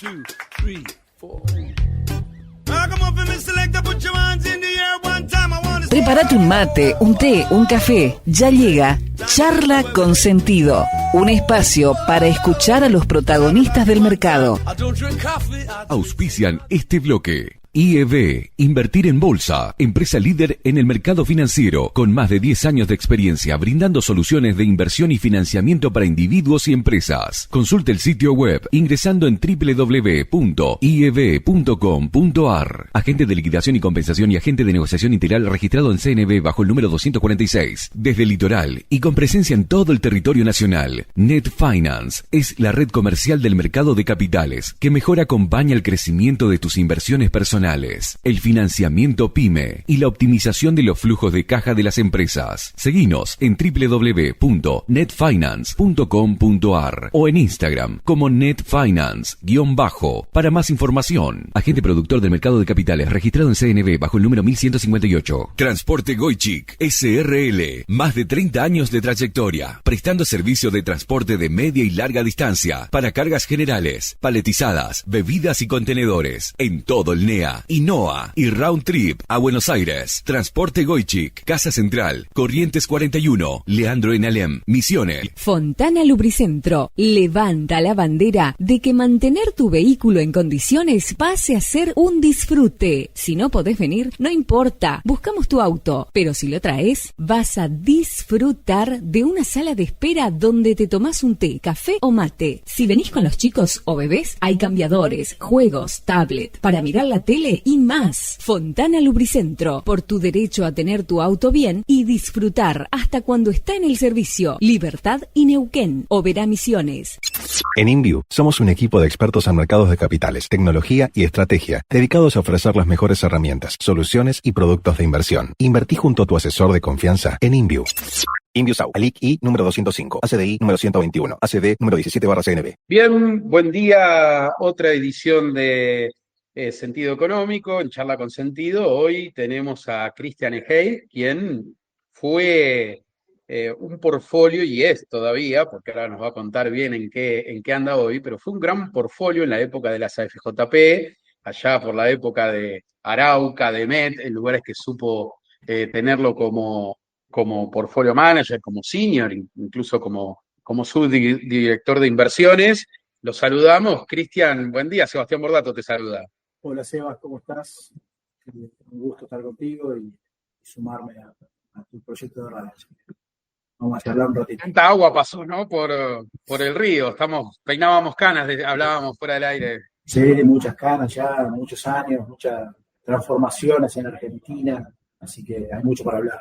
2, 3, 4. Prepárate un mate, un té, un café. Ya llega Charla con Sentido, un espacio para escuchar a los protagonistas del mercado. Auspician este bloque. IEB, Invertir en Bolsa, empresa líder en el mercado financiero, con más de 10 años de experiencia brindando soluciones de inversión y financiamiento para individuos y empresas. Consulte el sitio web ingresando en www.ieb.com.ar. Agente de liquidación y compensación y agente de negociación integral registrado en CNB bajo el número 246. Desde el litoral y con presencia en todo el territorio nacional. Net Finance es la red comercial del mercado de capitales que mejor acompaña el crecimiento de tus inversiones personales, el financiamiento PYME y la optimización de los flujos de caja de las empresas. Seguinos en www.netfinance.com.ar o en Instagram como netfinance_. Para más información, agente productor del mercado de capitales registrado en CNB bajo el número 1158. Transporte Goichik SRL, más de 30 años de trayectoria, prestando servicio de transporte de media y larga distancia para cargas generales, paletizadas, bebidas y contenedores en todo el NEA y NOA y Round Trip a Buenos Aires. Transporte Goichik, Casa Central, Corrientes 41, Leandro en Alem, Misiones. Fontana Lubricentro levanta la bandera de que mantener tu vehículo en condiciones pase a ser un disfrute. Si no podés venir, no importa, buscamos tu auto, pero si lo traes, vas a disfrutar de una sala de espera donde te tomás un té, café o mate. Si venís con los chicos o bebés, hay cambiadores, juegos, tablet, para mirar la tele y más. Fontana Lubricentro, por tu derecho a tener tu auto bien y disfrutar hasta cuando está en el servicio. Libertad y Neuquén, Oberá Misiones. En InView somos un equipo de expertos en mercados de capitales, tecnología y estrategia, dedicados a ofrecer las mejores herramientas, soluciones y productos de inversión. Invertí junto a tu asesor de confianza en InView. InView SAU, ALIC I número 205, ACDI número 121, ACD número 17/CNB. Bien, buen día, otra edición de Sentido Económico, en Charla con Sentido. Hoy tenemos a Christian Egei, quien fue un portfolio, y es todavía, porque ahora nos va a contar bien en qué anda hoy, pero fue un gran portfolio en la época de las AFJP, allá por la época de Arauca, de Met, en lugares que supo tenerlo como portfolio manager, como senior, incluso como subdirector de inversiones. Los saludamos. Cristian, buen día. Sebastián Bordato te saluda. Hola Sebas, ¿cómo estás? Un gusto estar contigo y sumarme a tu proyecto de radio. Vamos a charlar un ratito. Tanta agua pasó, ¿no? Por el río. Peinábamos canas, hablábamos fuera del aire. Sí, muchas canas ya, muchos años, muchas transformaciones en Argentina, así que hay mucho para hablar.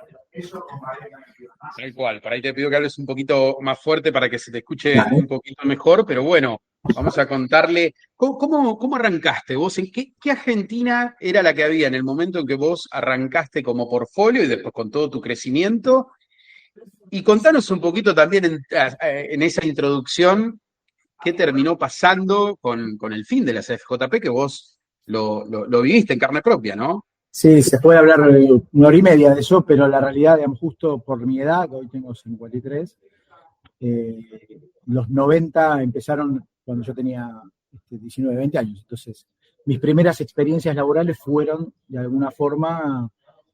Tal cual. Para ahí te pido que hables un poquito más fuerte para que se te escuche un poquito mejor, pero bueno, vamos a contarle. ¿Cómo arrancaste vos? ¿En qué Argentina era la que había en el momento en que vos arrancaste como portfolio y después con todo tu crecimiento? Y contanos un poquito también en esa introducción qué terminó pasando con el fin de las FJP, que vos lo viviste en carne propia, ¿no? Sí, se puede hablar 1 hora y media de eso, pero la realidad, digamos, justo por mi edad, que hoy tengo 53, los 90 empezaron cuando yo tenía 19, 20 años. Entonces, mis primeras experiencias laborales fueron, de alguna forma,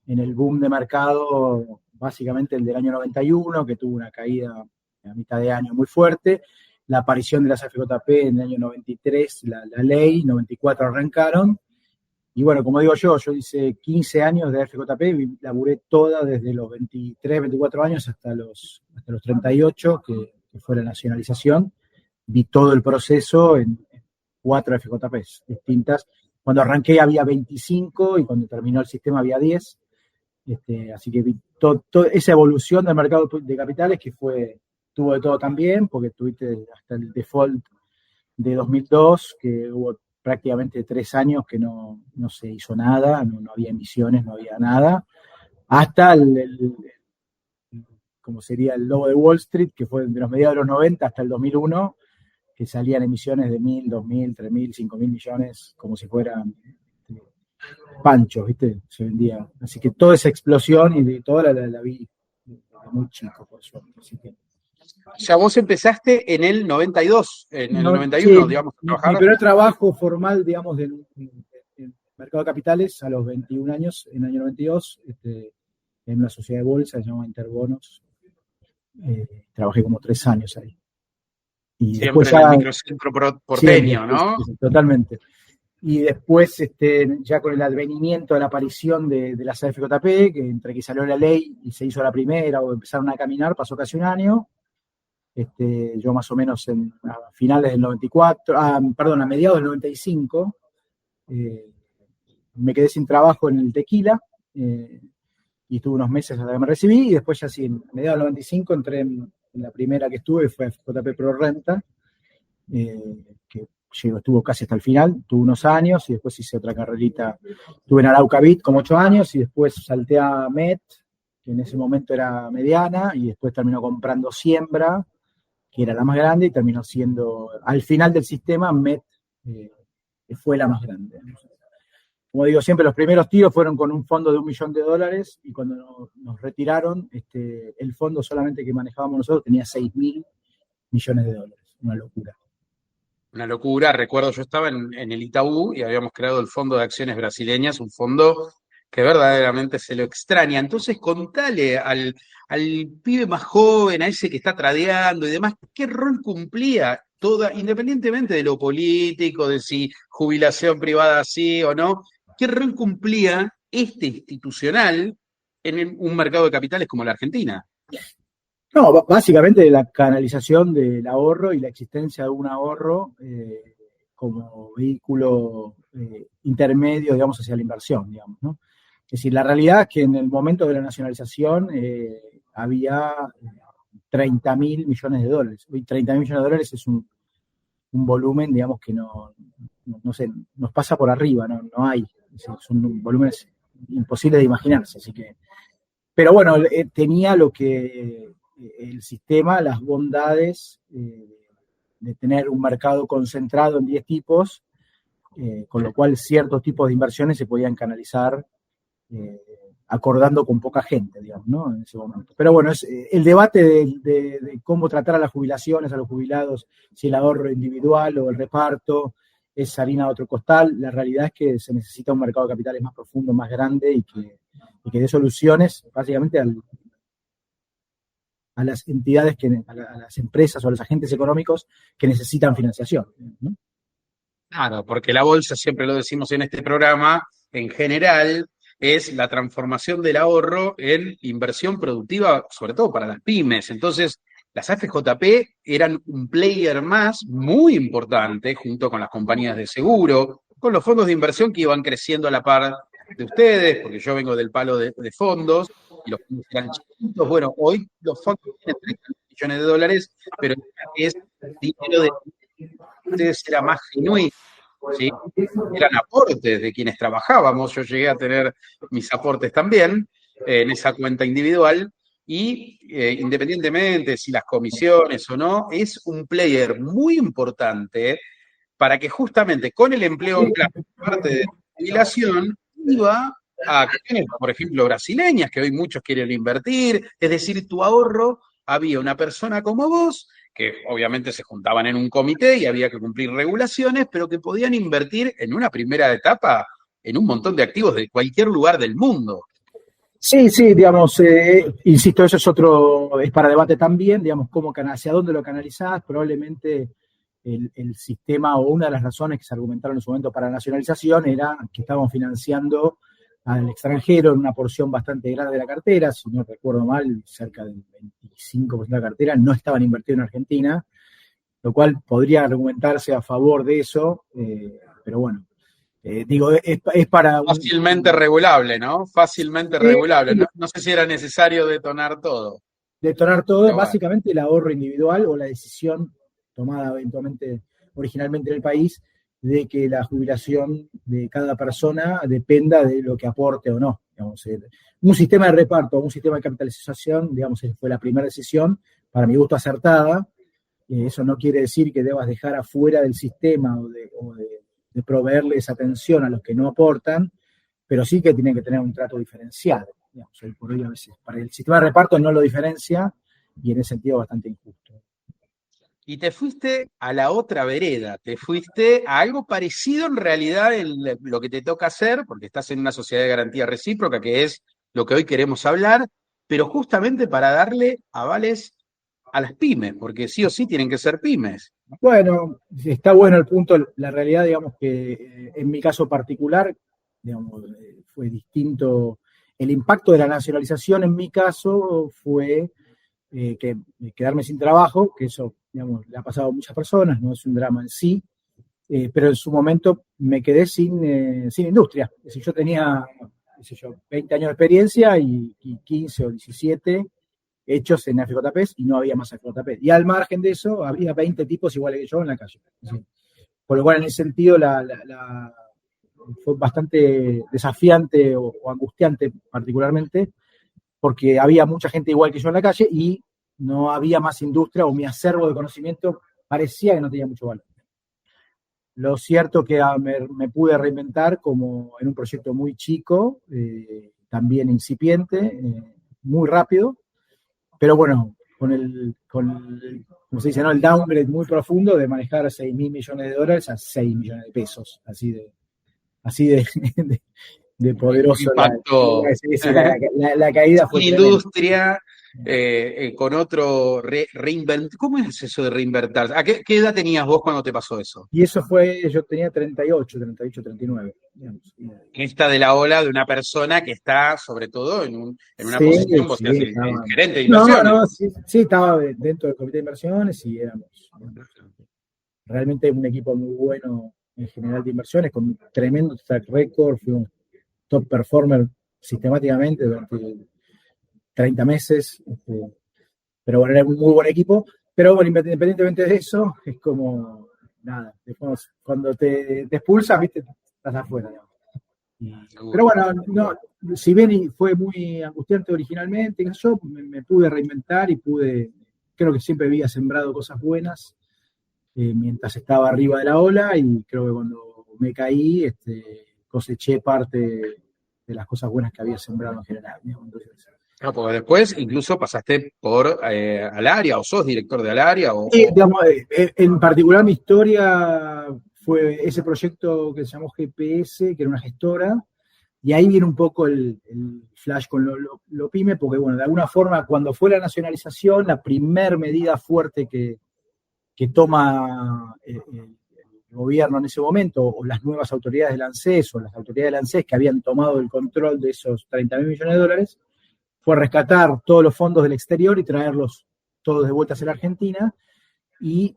en el boom de mercado, básicamente el del año 91, que tuvo una caída a mitad de año muy fuerte, la aparición de las AFJP en el año 93, la ley, 94 arrancaron. Y bueno, como digo yo hice 15 años de AFJP y laburé toda desde los 23, 24 años hasta los 38, que fue la nacionalización. Vi todo el proceso en 4 AFJPs distintas. Cuando arranqué había 25 y cuando terminó el sistema había 10. Así que vi toda esa evolución del mercado de capitales que tuvo de todo también, porque tuviste hasta el default de 2002, que hubo prácticamente 3 años que no se hizo nada, no había emisiones, no había nada, hasta como sería el lobo de Wall Street, que fue de los mediados de los 90 hasta el 2001, que salían emisiones de 1.000, 2.000, 3.000, 5.000 millones, como si fueran panchos, ¿viste? Se vendía. Así que toda esa explosión y toda la vi muy chico, por suerte. Así que O sea, vos empezaste en el 92, en el No, 91, sí, digamos, a mi trabajar. primer trabajo formal, digamos, en mercado de capitales a los 21 años, en el año 92, en una sociedad de bolsa, se llama Interbonos. Trabajé como 3 años ahí. Y después Siempre en el ya, microcentro porteño, siempre, ¿no? sí, totalmente. Y después, ya con el advenimiento de la aparición de las AFJP, que entre que salió la ley y se hizo la primera o empezaron a caminar, pasó casi un año. Yo más o menos a finales del 94, perdón, a mediados del 95, me quedé sin trabajo en el tequila, y estuve unos meses hasta que me recibí, y después ya sí, en mediados del 95 entré en la primera que estuve, fue JP Pro Renta, que estuvo casi hasta el final, tuve unos años, y después hice otra carrerita, estuve en Arauca Bit como 8 años, y después salté a Met, que en ese momento era mediana, y después terminó comprando Siembra, que era la más grande, y terminó siendo, al final del sistema, Met fue la más grande. Como digo siempre, los primeros tiros fueron con un fondo de $1 millón, y cuando nos retiraron, el fondo solamente que manejábamos nosotros tenía $6.000 millones. Una locura. Una locura. Recuerdo, yo estaba en el Itaú y habíamos creado el Fondo de Acciones Brasileñas, un fondo que verdaderamente se lo extraña. Entonces, contale al pibe más joven, a ese que está tradeando y demás, ¿qué rol cumplía independientemente de lo político, de si jubilación privada sí o no, qué rol cumplía institucional en un mercado de capitales como la Argentina? No, básicamente la canalización del ahorro y la existencia de un ahorro como vehículo intermedio, digamos, hacia la inversión, digamos, ¿no? Es decir, la realidad es que en el momento de la nacionalización había $30.000 millones. Hoy $30.000 millones es un volumen, digamos, que no sé, nos pasa por arriba, no hay. Es decir, son volúmenes imposibles de imaginarse, así que. Pero bueno, tenía lo que el sistema, las bondades de tener un mercado concentrado en 10 tipos, con lo cual ciertos tipos de inversiones se podían canalizar acordando con poca gente, digamos, ¿no? En ese momento. Pero bueno, es el debate de cómo tratar a las jubilaciones, a los jubilados, si el ahorro individual o el reparto es harina de otro costal. La realidad es que se necesita un mercado de capitales más profundo, más grande y que dé soluciones básicamente a las entidades, a las empresas o a los agentes económicos que necesitan financiación, ¿no? Claro, porque la bolsa, siempre lo decimos en este programa, en general es la transformación del ahorro en inversión productiva, sobre todo para las pymes. Entonces, las AFJP eran un player más muy importante junto con las compañías de seguro, con los fondos de inversión que iban creciendo a la par de ustedes, porque yo vengo del palo de fondos y los fondos eran chiquitos. Bueno, hoy los fondos tienen $30 millones, pero es dinero de ustedes, era más genuino, ¿sí? Eran aportes de quienes trabajábamos. Yo llegué a tener mis aportes también en esa cuenta individual y independientemente si las comisiones o no, es un player muy importante para que justamente con el empleo en parte de jubilación iba a acciones, por ejemplo, brasileñas, que hoy muchos quieren invertir. Es decir, tu ahorro, había una persona como vos que obviamente se juntaban en un comité y había que cumplir regulaciones, pero que podían invertir en una primera etapa en un montón de activos de cualquier lugar del mundo. Sí, digamos, insisto, eso es para debate también, digamos, hacia dónde lo canalizás. Probablemente el sistema, o una de las razones que se argumentaron en su momento para la nacionalización, era que estábamos financiando al extranjero en una porción bastante grande de la cartera. Si no recuerdo mal, cerca del 25% de la cartera no estaban invertidos en Argentina, lo cual podría argumentarse a favor de eso, pero bueno, digo, es para... Fácilmente regulable, ¿no? Fácilmente regulable. No sé si era necesario detonar todo. Detonar todo, pero básicamente el ahorro individual o la decisión tomada eventualmente, originalmente en el país, de que la jubilación de cada persona dependa de lo que aporte o no. Digamos, un sistema de reparto, un sistema de capitalización, digamos, fue la primera decisión, para mi gusto acertada. Eso no quiere decir que debas dejar afuera del sistema o de proveerles atención a los que no aportan, pero sí que tienen que tener un trato diferenciado. Digamos, hoy por hoy a veces para el sistema de reparto no lo diferencia, y en ese sentido bastante injusto. Y te fuiste a la otra vereda, te fuiste a algo parecido en realidad en lo que te toca hacer, porque estás en una sociedad de garantía recíproca, que es lo que hoy queremos hablar, pero justamente para darle avales a las pymes, porque sí o sí tienen que ser pymes. Bueno, está bueno el punto. La realidad, digamos que en mi caso particular, digamos, fue distinto. El impacto de la nacionalización en mi caso fue que quedarme sin trabajo, que eso, digamos, le ha pasado a muchas personas, no es un drama en sí, pero en su momento me quedé sin industria. Es decir, yo tenía, qué sé yo, 20 años de experiencia y 15 o 17 hechos en AFJP y no había más AFJP. Y al margen de eso, había 20 tipos iguales que yo en la calle. ¿Sí? Por lo cual, en ese sentido, fue bastante desafiante o angustiante particularmente, porque había mucha gente igual que yo en la calle y no había más industria, o mi acervo de conocimiento parecía que no tenía mucho valor. Lo cierto que me pude reinventar como en un proyecto muy chico, también incipiente, muy rápido, pero bueno, como se dice, ¿no? El downgrade muy profundo de manejar $6.000 millones a $6 millones de pesos, así de poderoso. Impacto. La caída fue Industria, con otro ¿Cómo es eso de reinvertirse? ¿A qué edad tenías vos cuando te pasó eso? Y eso yo tenía 38, 39. Digamos. Esta de la ola de una persona que está, sobre todo, en una posición, vos seas el gerente de inversiones. Sí, estaba dentro del comité de inversiones y éramos realmente un equipo muy bueno en general de inversiones, con un tremendo track record, fuimos top performer sistemáticamente durante 30 meses, pero bueno, era un muy buen equipo, pero bueno, independientemente de eso, es como, nada, después, cuando te expulsas, viste, estás afuera, pero bueno, no, si bien fue muy angustiante originalmente, yo me pude reinventar y creo que siempre había sembrado cosas buenas mientras estaba arriba de la ola, y creo que cuando me caí, coseché parte de las cosas buenas que había sembrado en general. Entonces, porque después incluso pasaste por Alaria, o sos director de Alaria. Digamos, en particular mi historia fue ese proyecto que se llamó GPS, que era una gestora, y ahí viene un poco el flash con lo pyme, porque bueno, de alguna forma cuando fue la nacionalización, la primer medida fuerte que toma el gobierno en ese momento, o las nuevas autoridades del ANSES, o las autoridades del ANSES que habían tomado el control de esos $30.000 millones, fue rescatar todos los fondos del exterior y traerlos todos de vuelta hacia la Argentina, y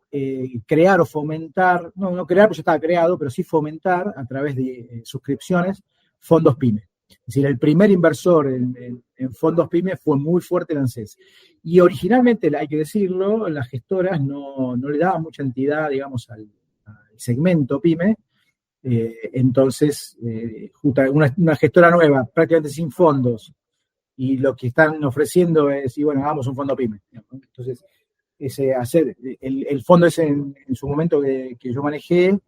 crear o fomentar, no crear porque ya estaba creado, pero sí fomentar a través de suscripciones fondos PYME. Es decir, el primer inversor en fondos PYME fue muy fuerte el ANSES. Y originalmente, hay que decirlo, las gestoras no le daban mucha entidad, digamos, al segmento PYME. Entonces, una gestora nueva, prácticamente sin fondos, y lo que están ofreciendo es, y bueno, hagamos un fondo PYME. Entonces, el fondo ese en su momento que yo manejé,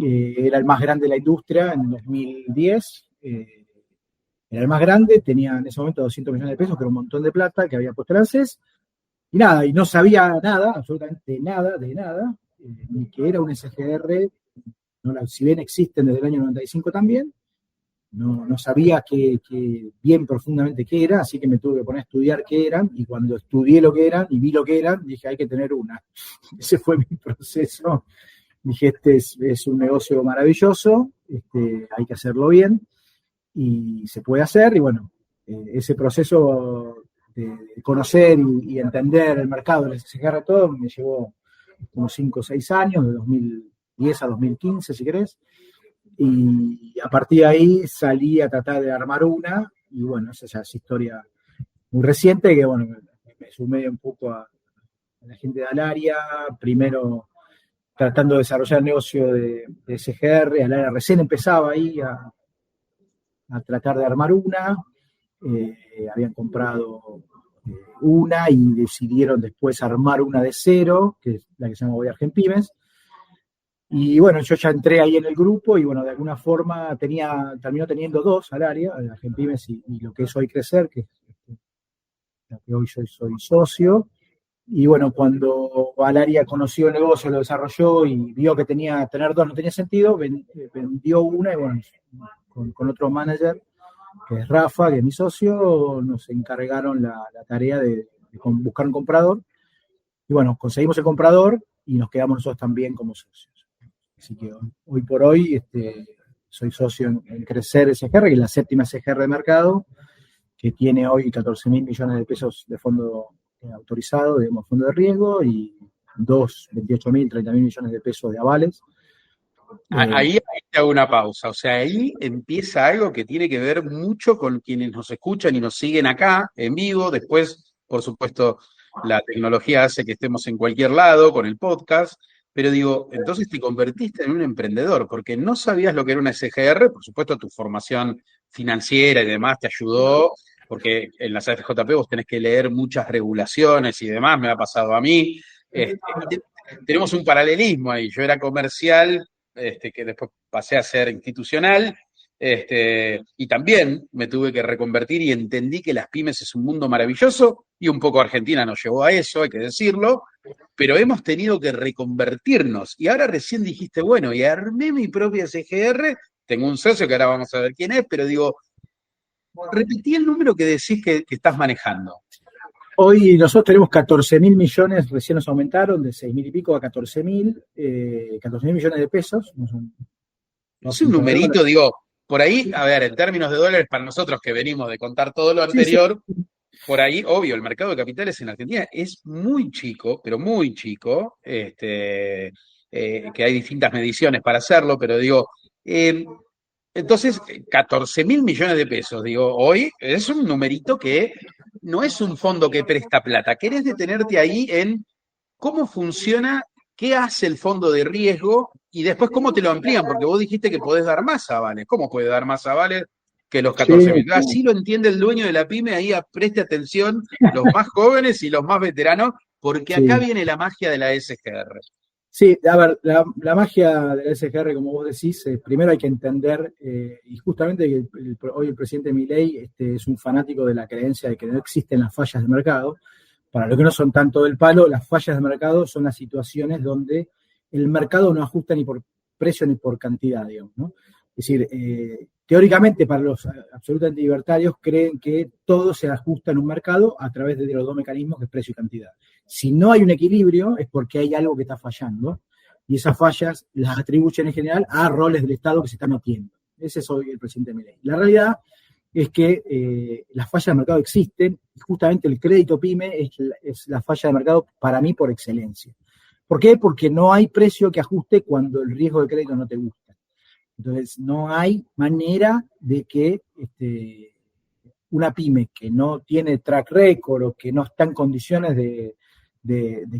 era el más grande de la industria en 2010. Era el más grande, tenía en ese momento 200 millones de pesos, que era un montón de plata que había puesto el ANSES, y nada, y no sabía nada, absolutamente nada de nada, ni que era un SGR, si bien existen desde el año 95 también, no sabía bien profundamente qué era, así que me tuve que poner a estudiar qué eran, y cuando estudié lo que eran y vi lo que eran, dije, hay que tener una. Ese fue mi proceso. Dije, es un negocio maravilloso, hay que hacerlo bien, y se puede hacer, y bueno, ese proceso de conocer y entender el mercado del SGR todo me llevó como 5 o 6 años, de 2010 a 2015, si querés, y a partir de ahí salí a tratar de armar una, y bueno, esa ya es historia muy reciente, que bueno, me sumé un poco a la gente de Alaria, primero tratando de desarrollar el negocio de SGR. Alaria recién empezaba ahí a tratar de armar una, habían comprado una y decidieron después armar una de cero, que es la que se llama Hoy Argenpymes. Y bueno, yo ya entré ahí en el grupo y bueno, de alguna forma terminó teniendo dos Alaria, Argenpymes y lo que es Hoy Crecer, que es lo que hoy yo soy socio. Y bueno, cuando Valaria conoció el negocio, lo desarrolló y vio que tener dos no tenía sentido, vendió una y bueno, con otro manager, que es Rafa, que es mi socio, nos encargaron la tarea de buscar un comprador. Y bueno, conseguimos el comprador y nos quedamos nosotros también como socios. Así que hoy por hoy soy socio en Crecer SGR, que es la séptima SGR de mercado, que tiene hoy 14.000 millones de pesos de fondo autorizado, digamos, fondo de riesgo, y 28.000, 30.000 millones de pesos de avales. Ahí te hago una pausa, o sea, ahí empieza algo que tiene que ver mucho con quienes nos escuchan y nos siguen acá en vivo. Después, por supuesto, la tecnología hace que estemos en cualquier lado con el podcast, pero digo, entonces te convertiste en un emprendedor, porque no sabías lo que era una SGR. Por supuesto, tu formación financiera y demás te ayudó, porque en la CFJP vos tenés que leer muchas regulaciones y demás, me ha pasado a mí. Tenemos un paralelismo ahí, yo era comercial, que después pasé a ser institucional, y también me tuve que reconvertir y entendí que las pymes es un mundo maravilloso, y un poco Argentina nos llevó a eso, hay que decirlo, pero hemos tenido que reconvertirnos. Y ahora recién dijiste, bueno, y armé mi propia SGR, tengo un socio que ahora vamos a ver quién es, pero digo, repetí el número que decís que estás manejando. Hoy nosotros tenemos 14.000 millones, recién nos aumentaron de 6.000 y pico a 14.000 millones de pesos. Es un numerito, digo, por ahí, a ver, en términos de dólares, para nosotros que venimos de contar todo lo anterior, sí. Por ahí, obvio, el mercado de capitales en Argentina es muy chico, pero muy chico, que hay distintas mediciones para hacerlo, pero digo, entonces, 14.000 millones de pesos, digo, hoy es un numerito que no es un fondo que presta plata. Querés detenerte ahí en cómo funciona, qué hace el fondo de riesgo y después cómo te lo amplían, porque vos dijiste que podés dar más avales. ¿Cómo puede dar más avales que los 14.000? Sí. Así lo entiende el dueño de la pyme, ahí preste atención los más jóvenes y los más veteranos, porque acá viene la magia de la SGR. Sí, a ver, la magia de la SGR, como vos decís, primero hay que entender, y justamente que hoy el presidente Milei es un fanático de la creencia de que no existen las fallas de mercado. Para los que no son tanto del palo, las fallas de mercado son las situaciones donde el mercado no ajusta ni por precio ni por cantidad, digamos, ¿no? Es decir, teóricamente para los absolutamente libertarios creen que todo se ajusta en un mercado a través de los dos mecanismos que es precio y cantidad. Si no hay un equilibrio es porque hay algo que está fallando y esas fallas las atribuyen en general a roles del Estado que se están metiendo. Ese es hoy el presidente Milei. La realidad es que las fallas de mercado existen y justamente el crédito PYME es la falla de mercado para mí por excelencia. ¿Por qué? Porque no hay precio que ajuste cuando el riesgo de crédito no te gusta. Entonces, no hay manera de que una pyme que no tiene track record o que no está en condiciones de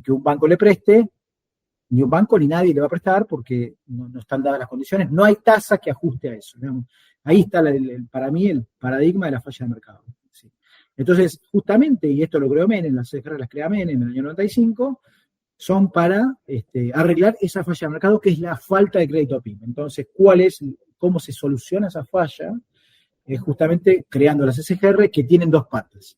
que un banco le preste, ni un banco ni nadie le va a prestar porque no están dadas las condiciones, no hay tasa que ajuste a eso. Digamos. Ahí está para mí el paradigma de la falla de mercado. ¿Sí? Entonces, justamente, y esto lo creó Menem, las SGR las crea Menem en el año 95, son para arreglar esa falla de mercado que es la falta de crédito a pyme. Entonces, ¿cómo se soluciona esa falla? Justamente creando las SGR que tienen dos patas.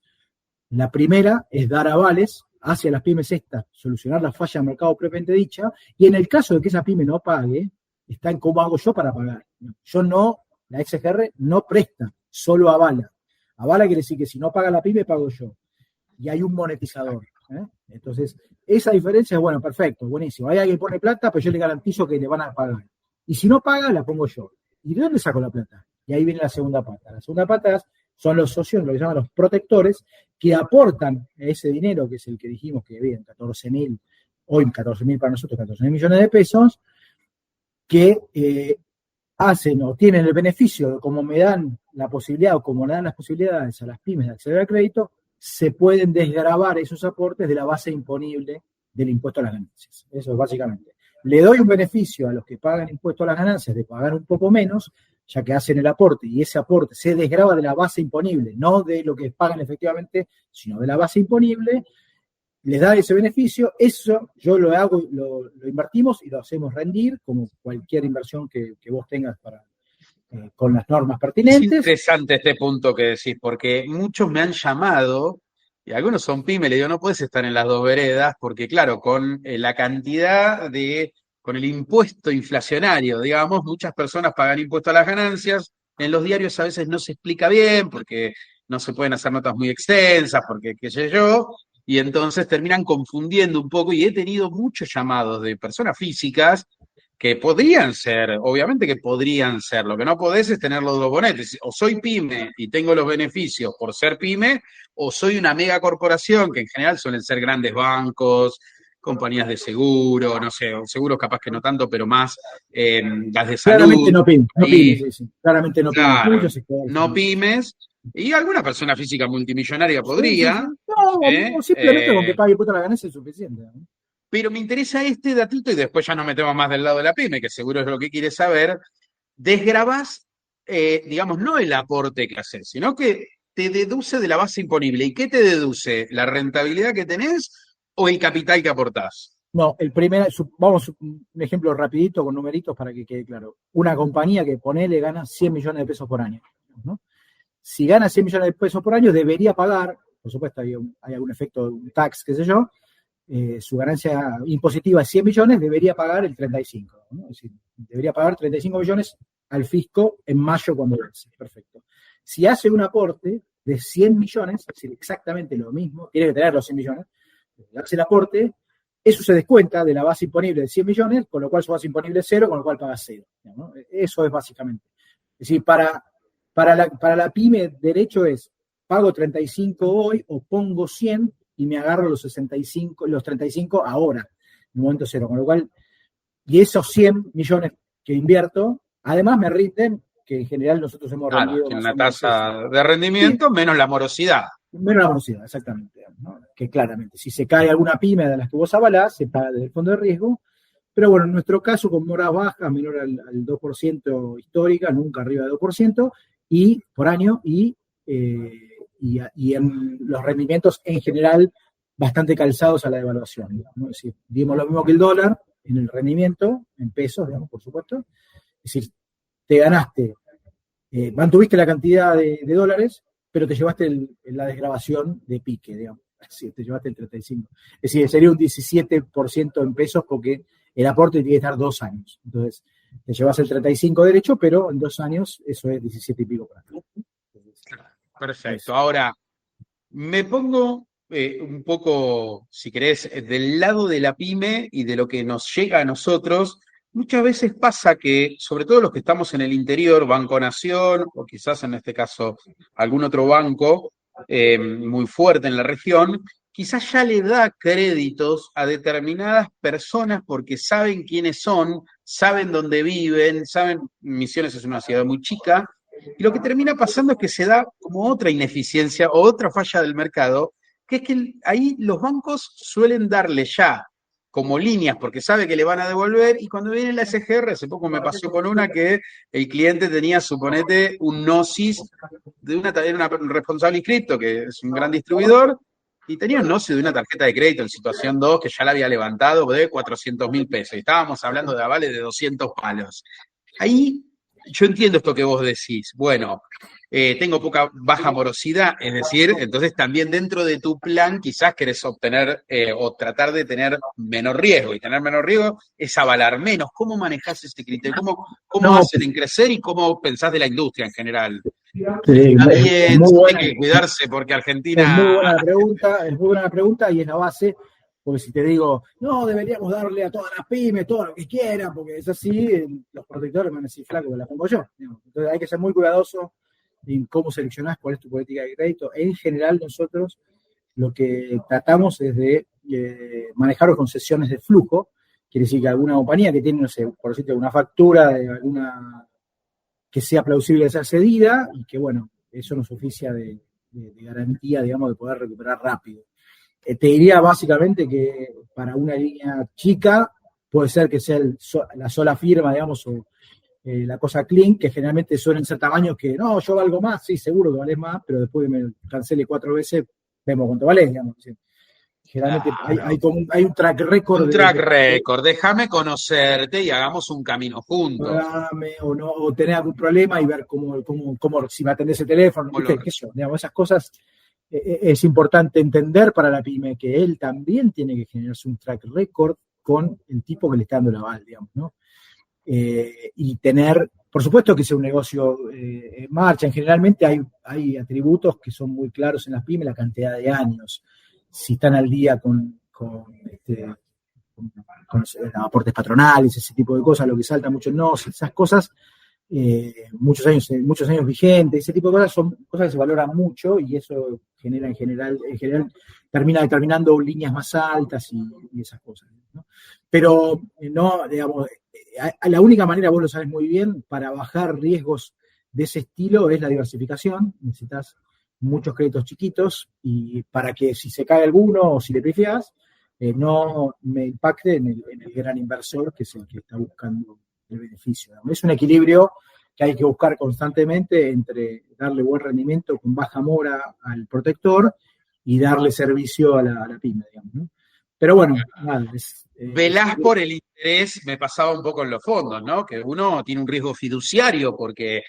La primera es dar avales hacia las pymes estas, solucionar la falla de mercado propiamente dicha, y en el caso de que esa pyme no pague, está en cómo hago yo para pagar. La SGR no presta, solo avala. Avala quiere decir que si no paga la pyme, pago yo. Y hay un monetizador. Entonces, esa diferencia es, bueno, perfecto, buenísimo. Hay alguien que pone plata, pero yo le garantizo que le van a pagar. Y si no paga, la pongo yo. ¿Y de dónde saco la plata? Y ahí viene la segunda pata. La segunda pata son los socios, lo que llaman los protectores, que aportan ese dinero, que es el que dijimos que bien, 14.000, hoy 14.000 para nosotros, 14.000 millones de pesos, que hacen o tienen el beneficio, como me dan la posibilidad o como le dan las posibilidades a las pymes de acceder al crédito, se pueden desgravar esos aportes de la base imponible del impuesto a las ganancias. Eso es básicamente. Le doy un beneficio a los que pagan impuesto a las ganancias de pagar un poco menos, ya que hacen el aporte, y ese aporte se desgrava de la base imponible, no de lo que pagan efectivamente, sino de la base imponible, les da ese beneficio, eso yo lo hago, lo invertimos y lo hacemos rendir, como cualquier inversión que vos tengas con las normas pertinentes. Es interesante este punto que decís, porque muchos me han llamado Y algunos son pymes, le digo, no puedes estar en las dos veredas, porque claro, con la cantidad con el impuesto inflacionario, digamos, muchas personas pagan impuesto a las ganancias, en los diarios a veces no se explica bien, porque no se pueden hacer notas muy extensas, porque qué sé yo, y entonces terminan confundiendo un poco, y he tenido muchos llamados de personas físicas que podrían ser, obviamente que podrían ser, lo que no podés es tener los dos bonetes, o soy pyme y tengo los beneficios por ser pyme, o soy una mega corporación, que en general suelen ser grandes bancos, compañías de seguro, no sé, seguros capaz que no tanto, pero más las de salud. Claramente no pymes, sí. Claramente no pymes. Claro, Muchos sectores. no pymes, y alguna persona física multimillonaria podría. No, simplemente con que pague impuesto a la ganancia es suficiente, ¿no? Pero me interesa este datito y después ya nos metemos más del lado de la pyme, que seguro es lo que quieres saber. Desgrabás, digamos, no el aporte que haces, sino que te deduce de la base imponible. ¿Y qué te deduce? ¿La rentabilidad que tenés o el capital que aportás? No, vamos un ejemplo rapidito con numeritos para que quede claro. Una compañía que ponele gana 100 millones de pesos por año, ¿no? Si gana 100 millones de pesos por año, debería pagar, por supuesto hay algún efecto, un tax, qué sé yo, su ganancia impositiva es 100 millones, debería pagar el 35, ¿no? Es decir, debería pagar 35 millones al fisco en mayo cuando vence. Perfecto. Si hace un aporte de 100 millones, es decir, exactamente lo mismo, tiene que tener los 100 millones, hace el aporte, eso se descuenta de la base imponible de 100 millones, con lo cual su base imponible es 0, con lo cual paga 0, ¿no? Eso es básicamente. Es decir, para la pyme, derecho es, pago 35 hoy o pongo 100 y me agarro los 35 ahora, en el momento 0. Con lo cual, y esos 100 millones que invierto, además me rinden, que en general nosotros hemos rendido. Tiene una tasa de rendimiento menos la morosidad. Menos la morosidad, exactamente, ¿no? Que claramente, si se cae alguna pyme de las que vos avalás, se paga desde el fondo de riesgo. Pero bueno, en nuestro caso, con moras bajas, menor al 2% histórica, nunca arriba de 2%, y por año, y en los rendimientos en general bastante calzados a la devaluación, ¿no? Es decir, dimos lo mismo que el dólar en el rendimiento, en pesos, digamos, por supuesto. Es decir, te ganaste, mantuviste la cantidad de dólares, pero te llevaste la desgravación de pique, digamos. Así, te llevaste el 35%. Es decir, sería un 17% en pesos porque el aporte tiene que estar 2 años. Entonces, te llevas el 35% derecho, pero en 2 años eso es 17 y pico para acá. Perfecto. Ahora, me pongo un poco, si querés, del lado de la pyme y de lo que nos llega a nosotros. Muchas veces pasa que, sobre todo los que estamos en el interior, Banco Nación, o quizás en este caso algún otro banco muy fuerte en la región, quizás ya le da créditos a determinadas personas porque saben quiénes son, saben dónde viven, saben, Misiones es una ciudad muy chica, y lo que termina pasando es que se da como otra ineficiencia o otra falla del mercado, que es que ahí los bancos suelen darle ya como líneas porque sabe que le van a devolver, y cuando viene la SGR, hace poco me pasó con una que el cliente tenía, suponete, un gnosis de una responsable inscripto, que es un gran distribuidor, y tenía un gnosis de una tarjeta de crédito en situación 2 que ya la había levantado de 400.000 pesos, y estábamos hablando de avales de 200 palos. Ahí yo entiendo esto que vos decís, bueno, tengo baja morosidad, es decir, entonces también dentro de tu plan quizás querés obtener o tratar de tener menor riesgo, y tener menor riesgo es avalar menos. ¿Cómo manejás ese criterio? ¿Cómo hacen crecer y cómo pensás de la industria en general? Sí, también hay que cuidarse porque Argentina... Es muy buena pregunta y es la base, porque si te digo, no, deberíamos darle a todas las pymes todo lo que quieran, porque es así, los protectores me van a decir, flaco, que la pongo yo. Entonces hay que ser muy cuidadoso en cómo seleccionás cuál es tu política de crédito. En general, nosotros lo que tratamos es de manejar concesiones de flujo. Quiere decir que alguna compañía que tiene, no sé, por decirte, una factura de alguna que sea plausible de ser cedida, y que, bueno, eso nos oficia de garantía, digamos, de poder recuperar rápido. Te diría básicamente que para una línea chica puede ser que sea la sola firma, digamos, o la cosa clean, que generalmente suelen ser tamaños que, no, yo valgo más, sí, seguro que valés más, pero después que me cancele 4 veces, vemos cuánto valés, digamos. Generalmente hay un track record. Un track record, déjame conocerte y hagamos un camino juntos. O tener algún problema y ver cómo si me atendés el teléfono, ¿viste? Digamos, esas cosas es importante entender para la pyme que él también tiene que generarse un track record con el tipo que le está dando el aval, digamos, ¿no? Y tener, por supuesto que sea un negocio en marcha. Generalmente hay atributos que son muy claros en las pymes, la cantidad de años, si están al día con los aportes patronales, ese tipo de cosas, lo que salta mucho no, esas cosas, muchos años vigentes, ese tipo de cosas son cosas que se valoran mucho y eso genera en general termina determinando líneas más altas y esas cosas, ¿no? Pero no, digamos, la única manera, vos lo sabes muy bien, para bajar riesgos de ese estilo es la diversificación. Necesitas muchos créditos chiquitos y para que si se cae alguno o si le pifias, no me impacte en el gran inversor que es el que está buscando el beneficio, ¿no? Es un equilibrio que hay que buscar constantemente entre darle buen rendimiento con baja mora al protector y darle servicio a la pyme, digamos, ¿no? Pero bueno, nada, velás por el interés, me pasaba un poco en los fondos, ¿no? Que uno tiene un riesgo fiduciario porque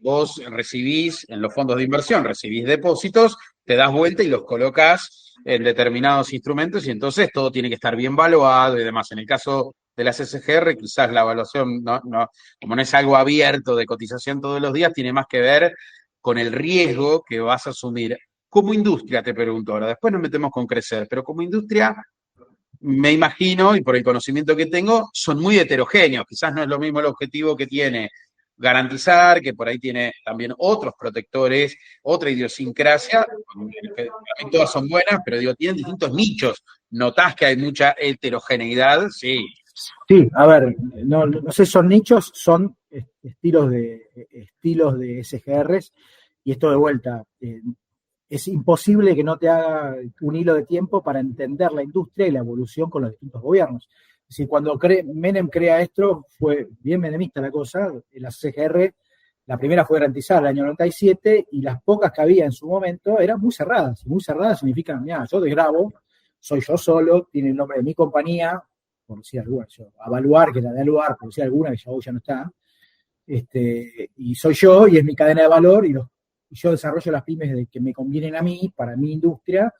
vos recibís, en los fondos de inversión, recibís depósitos, te das vuelta y los colocas en determinados instrumentos y entonces todo tiene que estar bien valuado y demás. En el caso de las SGR, quizás la evaluación, como no es algo abierto de cotización todos los días, tiene más que ver con el riesgo que vas a asumir. Como industria, te pregunto ahora, después nos metemos con crecer, pero como industria, me imagino, y por el conocimiento que tengo, son muy heterogéneos. Quizás no es lo mismo el objetivo que tiene garantizar, que por ahí tiene también otros protectores, otra idiosincrasia, que todas son buenas, pero digo, tienen distintos nichos. ¿Notás que hay mucha heterogeneidad? Sí. Sí, a ver, no sé, son nichos, son estilos de SGRs, y esto de vuelta, es imposible que no te haga un hilo de tiempo para entender la industria y la evolución con los distintos gobiernos. Es decir, cuando Menem crea esto, fue bien menemista la cosa. La CGR, la primera fue garantizada en el año 97 y las pocas que había en su momento eran muy cerradas. Y muy cerradas significan, mira, yo desgrabo, soy yo solo, tiene el nombre de mi compañía, por decir alguna, Avaluar, que era de Aluar, por decir alguna, que ya hoy ya no está, y soy yo, y es mi cadena de valor, y yo desarrollo las pymes que me convienen a mí, para mi industria,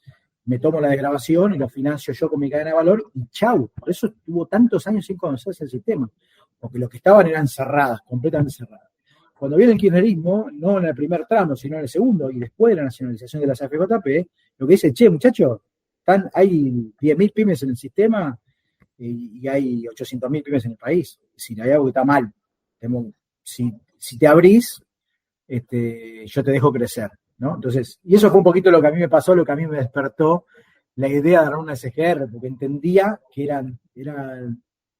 me tomo la desgrabación y lo financio yo con mi cadena de valor, y chau. Por eso estuvo tantos años sin conocerse el sistema, porque los que estaban eran cerradas, completamente cerradas. Cuando viene el kirchnerismo, no en el primer tramo, sino en el segundo, y después de la nacionalización de las AFJP, lo que dice, che, muchachos, hay 10.000 pymes en el sistema y hay 800.000 pymes en el país. Si hay algo que está mal, si te abrís, yo te dejo crecer, ¿no? Entonces, y eso fue un poquito lo que a mí me pasó, lo que a mí me despertó la idea de dar una SGR, porque entendía que eran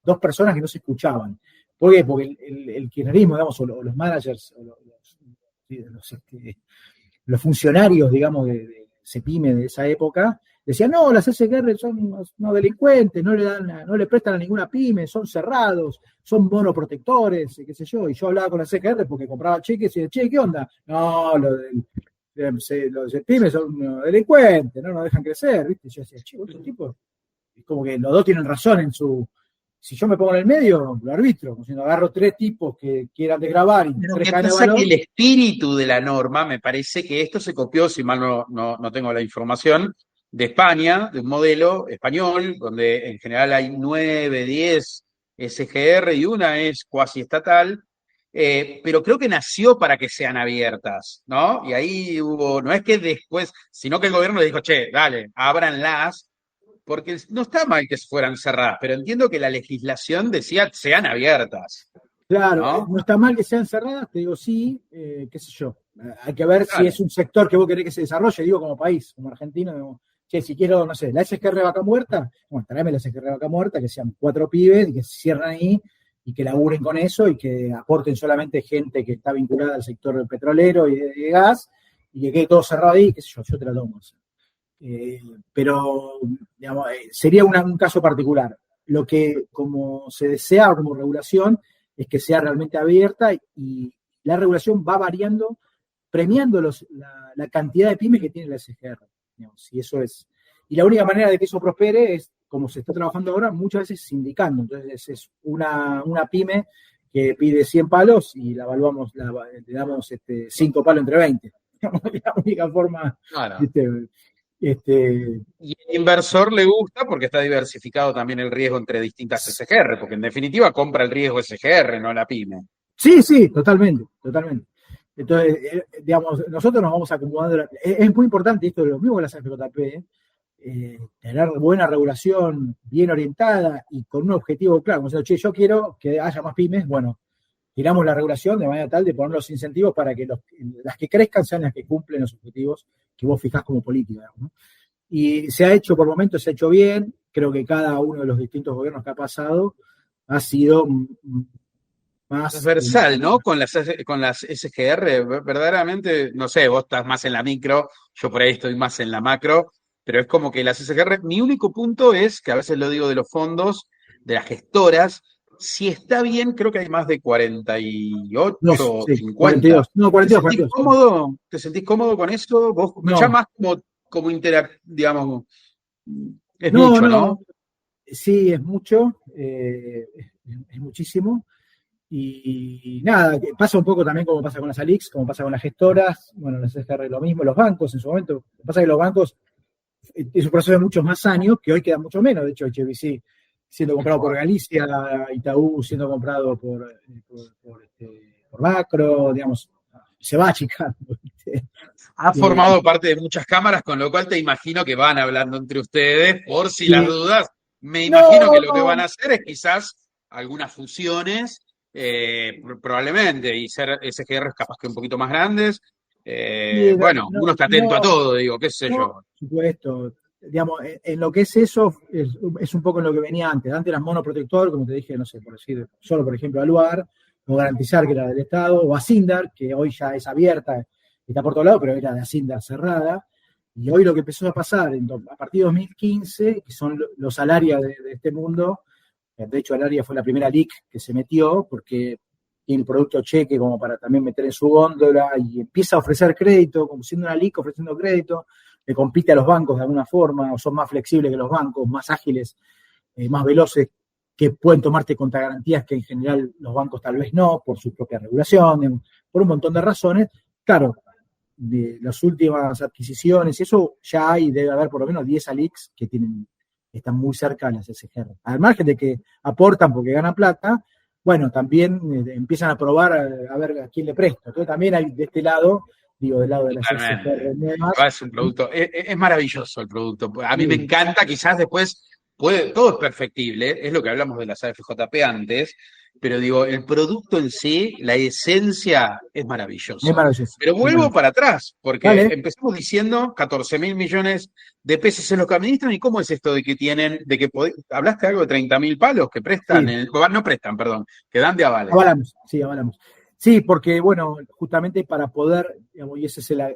dos personas que no se escuchaban. ¿Por qué? Porque el kirchnerismo, digamos, o los managers, o los funcionarios, digamos, de CEPIME de esa época, decían, no, las SGR son no delincuentes, no le prestan a ninguna pyme, son cerrados, son monoprotectores, qué sé yo. Y yo hablaba con las SGR porque compraba cheques y decía, che, ¿qué onda? No, los pymes son delincuentes, no nos dejan crecer, ¿viste? Y yo decía, che, otro tipo, es como que los dos tienen razón en su... Si yo me pongo en el medio, lo arbitro, como si no agarro tres tipos que quieran desgravar y Pero tres que cadenas de pasa valor. que el espíritu de la norma, me parece que esto se copió, si mal no tengo la información, de España, de un modelo español, donde en general hay 9, 10 SGR y una es cuasi estatal, pero creo que nació para que sean abiertas, ¿no? Y ahí no es que después, sino que el gobierno le dijo, che, dale, ábranlas, porque no está mal que fueran cerradas, pero entiendo que la legislación decía sean abiertas. Claro, no está mal que sean cerradas, te digo sí, qué sé yo. Hay que ver si es un sector que vos querés que se desarrolle, digo como país, como argentino, digo, che, si quiero, no sé, la SGR Vaca Muerta, bueno, tráeme la SGR Vaca Muerta, que sean 4 pibes y que se cierren ahí y que laburen con eso y que aporten solamente gente que está vinculada al sector petrolero y de gas y que quede todo cerrado ahí, qué sé yo te la tomo. Pero, digamos, sería un caso particular. Lo que como se desea como regulación es que sea realmente abierta y la regulación va variando, premiando la cantidad de pymes que tiene la SGR. Digamos, y eso es. Y la única manera de que eso prospere es, como se está trabajando ahora, muchas veces sindicando. Entonces es una pyme que pide 100 palos y la evaluamos, le damos 5 palos entre 20. la única forma, Claro. ¿viste? Y el inversor le gusta porque está diversificado también el riesgo entre distintas SGR, porque en definitiva compra el riesgo SGR, no la pyme. Sí, totalmente, totalmente. Entonces, digamos, nosotros nos vamos acomodando. Es muy importante esto de lo mismo que la CFJP, tener buena regulación, bien orientada y con un objetivo claro. Como diciendo, che, yo quiero que haya más pymes, bueno, tiramos la regulación de manera tal de poner los incentivos para que las que crezcan sean las que cumplen los objetivos que vos fijás como política, digamos, ¿no? Y se ha hecho, por momentos se ha hecho bien, creo que cada uno de los distintos gobiernos que ha pasado ha sido más Transversal, ¿no? Con las SGR, verdaderamente, no sé, vos estás más en la micro, yo por ahí estoy más en la macro, pero es como que las SGR, mi único punto es, que a veces lo digo de los fondos, de las gestoras, si está bien, creo que hay más de 48 no, o sí, 50. 42, no, 42, ¿Te sentís 42. cómodo? ¿Te sentís cómodo con eso? Vos No. ya más como digamos, es No, mucho, no, ¿no? sí, es mucho, es muchísimo. Y nada, pasa un poco también como pasa con las ALICs, como pasa con las gestoras, bueno, las SGR lo mismo, los bancos en su momento. Lo que pasa es que los bancos es un proceso de muchos más años, que hoy queda mucho menos. De hecho, HSBC siendo comprado por Galicia, Itaú siendo comprado por Macro, digamos, se va achicando. Ha formado parte de muchas cámaras, con lo cual te imagino que van hablando entre ustedes, por si las dudas. Me imagino que lo que van a hacer es quizás algunas fusiones, probablemente, y ser SGRs capaz que un poquito más grandes. Bueno, uno está atento a todo, digo, qué sé yo. Por supuesto. Digamos, en lo que es eso, es un poco en lo que venía antes. Antes era monoprotector, como te dije, no sé, por decir, solo por ejemplo Aluar, o Garantizar, que era del Estado, o Asindar, que hoy ya es abierta, está por todos lados, pero era de Asindar cerrada. Y hoy lo que empezó a pasar a partir de 2015, que son los Alaria de este mundo, de hecho Alaria fue la primera LIC que se metió, porque tiene el producto cheque como para también meter en su góndola y empieza a ofrecer crédito, como siendo una LIC ofreciendo crédito, le compite a los bancos de alguna forma, o son más flexibles que los bancos, más ágiles, más veloces, que pueden tomarte contra garantías que en general los bancos tal vez no, por su propia regulación, por un montón de razones. Claro, de las últimas adquisiciones, eso ya hay, debe haber por lo menos 10 ALICs que están muy cerca de las SGR. Al margen de que aportan porque ganan plata, bueno, también empiezan a probar a ver a quién le presta. Entonces también hay de este lado, digo, del lado de las SGR nuevas. Es un producto, es maravilloso el producto. A mí me encanta, quizás después todo es perfectible, es lo que hablamos de las AFJP antes, pero digo, el producto en sí, la esencia es maravillosa. Es maravilloso. Pero vuelvo para atrás, porque empezamos diciendo 14.000 millones de pesos en los que administran, ¿y cómo es esto de que tienen, hablaste algo de 30.000 palos que prestan, no prestan, perdón, que dan de avales? Avalamos. Sí, porque, bueno, justamente para poder, digamos, y esa es la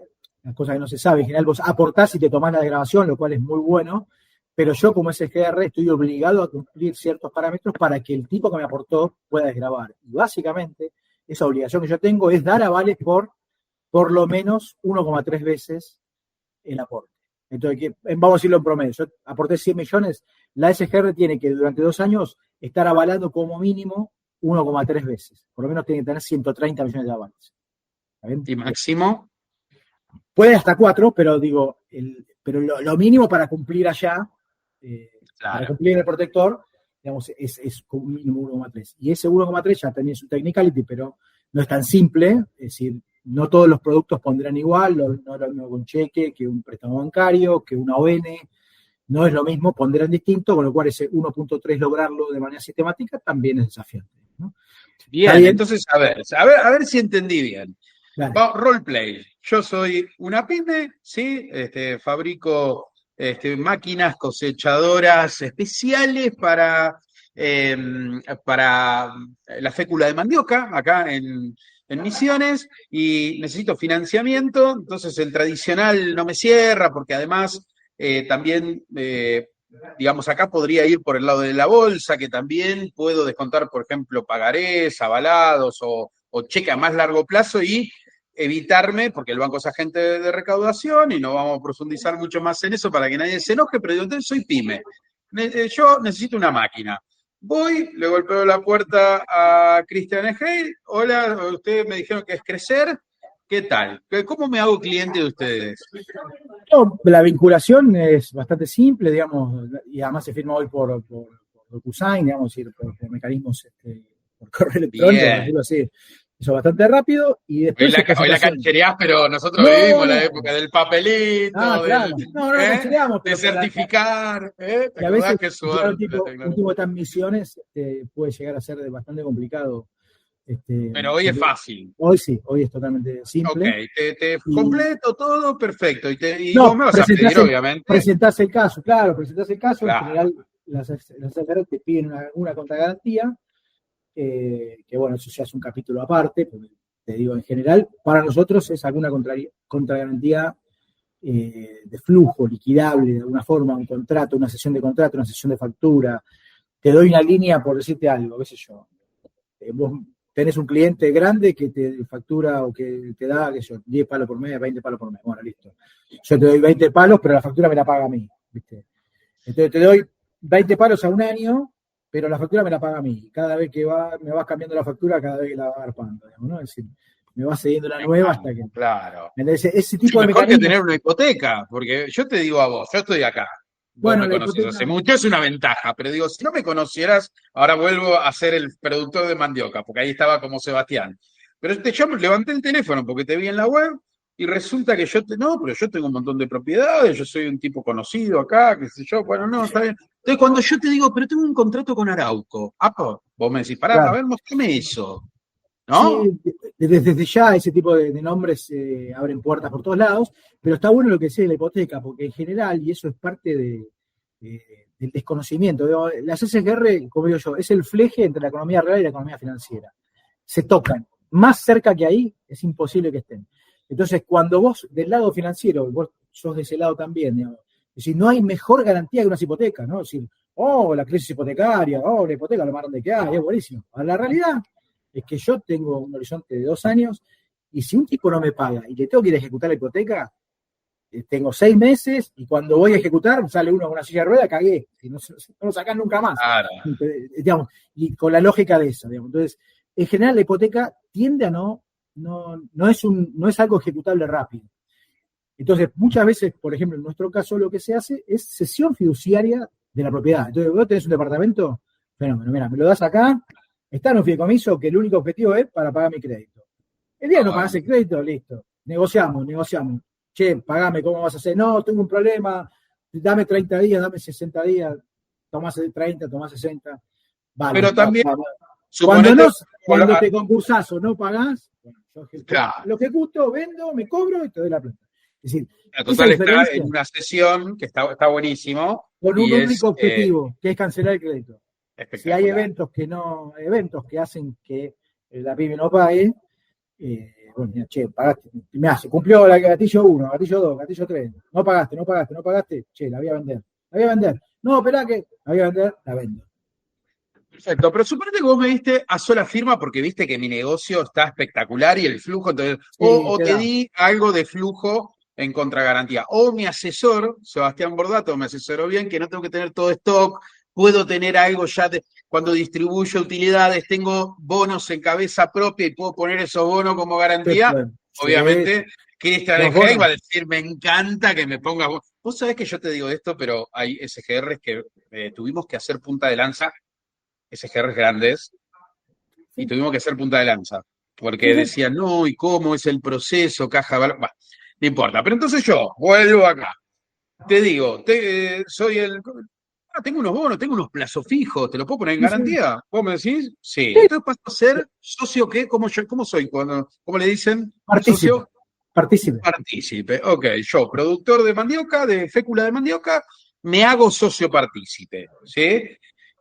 cosa que no se sabe, en general vos aportás y te tomás la desgrabación, lo cual es muy bueno, pero yo como SGR estoy obligado a cumplir ciertos parámetros para que el tipo que me aportó pueda desgravar. Y básicamente, esa obligación que yo tengo es dar avales por lo menos 1,3 veces el aporte. Entonces, vamos a decirlo en promedio, yo aporté 100 millones, la SGR tiene que durante 2 años estar avalando como mínimo 1,3 veces. Por lo menos tiene que tener 130 millones de avales. ¿Está bien? ¿Y máximo? Puede hasta 4, pero digo, pero lo mínimo para cumplir allá, para cumplir el protector, digamos, es como mínimo 1,3. Y ese 1,3 ya tenía su technicality, pero no es tan simple, es decir, no todos los productos pondrán igual, no con cheque, que un préstamo bancario, que una ON, no es lo mismo, pondrán distinto, con lo cual ese 1,3 lograrlo de manera sistemática también es desafiante, ¿no? Bien, entonces, a ver si entendí bien. Roleplay. Yo soy una pyme, ¿sí? Fabrico máquinas cosechadoras especiales para la fécula de mandioca, acá en Misiones, y necesito financiamiento, entonces el tradicional no me cierra, porque además también, digamos, acá podría ir por el lado de la bolsa, que también puedo descontar, por ejemplo, pagarés, avalados o cheque a más largo plazo y evitarme, porque el banco es agente de recaudación y no vamos a profundizar mucho más en eso para que nadie se enoje, pero yo soy pyme. Yo necesito una máquina. Voy, le golpeo la puerta a Christian Egei. Hola, ustedes me dijeron que es crecer. ¿Qué tal? ¿Cómo me hago cliente de ustedes? No, la vinculación es bastante simple, digamos, y además se firma hoy por DocuSign, digamos, por mecanismos por correo electrónico, por Bien. decirlo así. Eso es bastante rápido y después Hoy la canchereás, pero nosotros vivimos la época del papelito, claro. No canchereamos, de pero certificar. ¿Te y a veces acordás qué suerte un tipo de estas misiones puede llegar a ser bastante complicado. Pero hoy es fácil. Hoy sí, hoy es totalmente simple. Ok, te completo todo, perfecto. Y No, vos me vas a pedir, obviamente. Presentás el caso, claro. Claro. En general, las FR te piden una contragarantía, que bueno, eso ya es un capítulo aparte, porque te digo, en general, para nosotros es alguna contragarantía de flujo liquidable, de alguna forma, un contrato, una sesión de contrato, una sesión de factura. Te doy una línea por decirte algo, qué sé yo. Vos tenés un cliente grande que te factura o que te da, qué sé yo, 10 palos por mes, 20 palos por mes. Bueno, listo. Yo te doy 20 palos, pero la factura me la paga a mí, ¿viste? Entonces te doy 20 palos a un año, pero la factura me la paga a mí. Cada vez que me vas cambiando la factura, cada vez que la vas agarpando, digamos, ¿no? Es decir, me va cediendo la nueva hasta que... Claro. Ese tipo de mejor mecanismos... que tener una hipoteca, porque yo te digo a vos, yo estoy acá. Vos me conocés hace mucho, es una ventaja, pero digo, si no me conocieras, ahora vuelvo a ser el productor de mandioca, porque ahí estaba como Sebastián. Pero yo levanté el teléfono porque te vi en la web y resulta que pero yo tengo un montón de propiedades, yo soy un tipo conocido acá, qué sé yo, bueno, no, está bien. Entonces cuando yo te digo, pero tengo un contrato con Arauco, vos me decís, pará, claro. A ver, mostrame eso. ¿No? Sí, desde ya ese tipo de nombres abren puertas por todos lados, pero está bueno lo que decía de la hipoteca, porque en general, y eso es parte del desconocimiento, las SGR, como digo yo, es el fleje entre la economía real y la economía financiera. Se tocan. Más cerca que ahí, es imposible que estén. Entonces, cuando vos, del lado financiero, vos sos de ese lado también, digamos, es decir, no hay mejor garantía que unas hipotecas, ¿no? Es decir, la crisis hipotecaria, la hipoteca, lo más grande que hay, es buenísimo. A la realidad es que yo tengo un horizonte de 2 años y si un tipo no me paga y le tengo que ir a ejecutar la hipoteca, tengo 6 meses y cuando voy a ejecutar sale uno con una silla de rueda, cagué. Si no lo sacan nunca más. Claro. Digamos, y con la lógica de eso. Digamos. Entonces, en general la hipoteca tiende a no es algo ejecutable rápido. Entonces, muchas veces, por ejemplo, en nuestro caso lo que se hace es cesión fiduciaria de la propiedad. Entonces, vos tenés un departamento, fenómeno, mira, me lo das acá, está en un fideicomiso que el único objetivo es para pagar mi crédito. El día que no pagás el crédito, listo. Negociamos. Che, pagame, ¿cómo vas a hacer? No, tengo un problema, dame 30 días, dame 60 días, tomás 30, tomás 60. Vale. Pero también, cuando te concursás o no pagás, bueno, claro. Lo ejecuto, vendo, me cobro y te doy la plata. Es decir, la total está en una sesión que está buenísimo. Con un único objetivo, que es cancelar el crédito. Si hay eventos que hacen que la pyme no pague, bueno, mira, che, pagaste, se cumplió el gatillo 1, gatillo 2, gatillo 3, no pagaste, che, la voy a vender. No, esperá que la voy a vender, la vendo. Perfecto, pero suponete que vos me diste a sola firma porque viste que mi negocio está espectacular y el flujo, entonces, o te di algo de flujo en contragarantía. O mi asesor, Sebastián Bordato, me asesoró bien que no tengo que tener todo stock, puedo tener algo ya cuando distribuyo utilidades, tengo bonos en cabeza propia y puedo poner esos bonos como garantía. Obviamente, Cristian Egey va a decir, me encanta que me pongas. Vos sabés que yo te digo esto, pero hay SGRs que tuvimos que hacer punta de lanza, SGRs grandes, y tuvimos que hacer punta de lanza, porque decían, no, ¿y cómo es el proceso? Caja, no importa. Pero entonces yo vuelvo acá, te digo, tengo unos bonos, tengo unos plazos fijos, ¿te lo puedo poner en garantía? ¿Vos me decís? Sí. Entonces paso a ser socio, ¿qué? ¿Cómo soy? ¿Cómo le dicen? Socio. Partícipe. Ok, yo, productor de mandioca, de fécula de mandioca, me hago socio partícipe, ¿sí?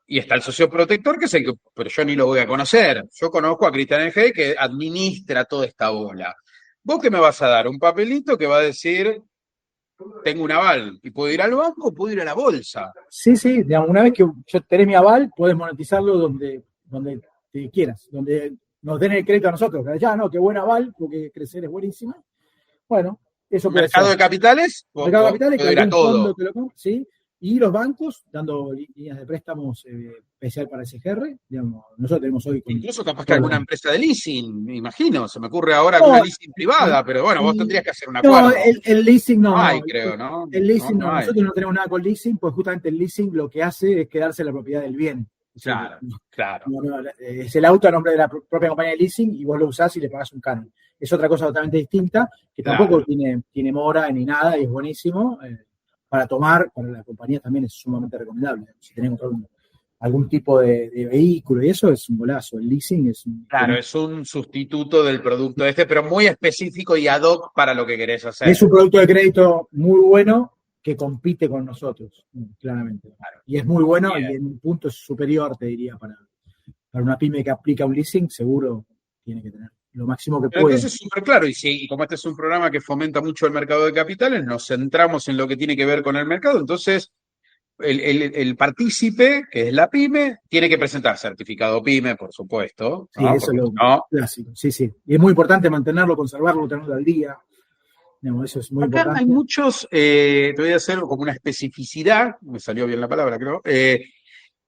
Y está el socio protector, que es el que, pero yo ni lo voy a conocer. Yo conozco a Cristian Egey, que administra toda esta bola. ¿Vos qué me vas a dar? Un papelito que va a decir, tengo un aval, y puedo ir al banco o puedo ir a la bolsa. Sí, digamos, una vez que yo tenés mi aval, podés monetizarlo donde te quieras, donde nos den el crédito a nosotros. Ya, no, qué buen aval, porque crecer es buenísima. Bueno, eso puede ¿Mercado ser. de capitales? Mercado de capitales, que algún fondo te lo compra, ¿sí? Y los bancos dando líneas de préstamos especial para SGR, digamos, nosotros tenemos hoy... Incluso capaz que alguna empresa de leasing, me imagino, se me ocurre ahora alguna leasing privada, pero bueno, vos tendrías que hacer un acuerdo. No, el leasing no. Hay, creo, ¿no? El leasing no, nosotros no tenemos nada con leasing, pues justamente el leasing lo que hace es quedarse la propiedad del bien. Claro, claro. Es el auto a nombre de la propia compañía de leasing y vos lo usás y le pagás un canon. Es otra cosa totalmente distinta, que tampoco tiene mora ni nada y es buenísimo. Para tomar, para la compañía también es sumamente recomendable. Si tenemos algún tipo de vehículo y eso es un golazo. El leasing es un... Claro, es un sustituto del producto pero muy específico y ad hoc para lo que querés hacer. Es un producto de crédito muy bueno que compite con nosotros, claramente. Claro. Y es muy bueno. Bien. Y en un punto es superior, te diría, para una pyme que aplica un leasing, seguro tiene que tener lo máximo que puede. Entonces es súper claro, y como este es un programa que fomenta mucho el mercado de capitales, nos centramos en lo que tiene que ver con el mercado, entonces el partícipe, que es la pyme, tiene que presentar certificado pyme, por supuesto. Sí, eso es lo clásico, sí. Y es muy importante mantenerlo, conservarlo, tenerlo al día. Eso es muy importante. Hay muchos, te voy a hacer como una especificidad, me salió bien la palabra, creo,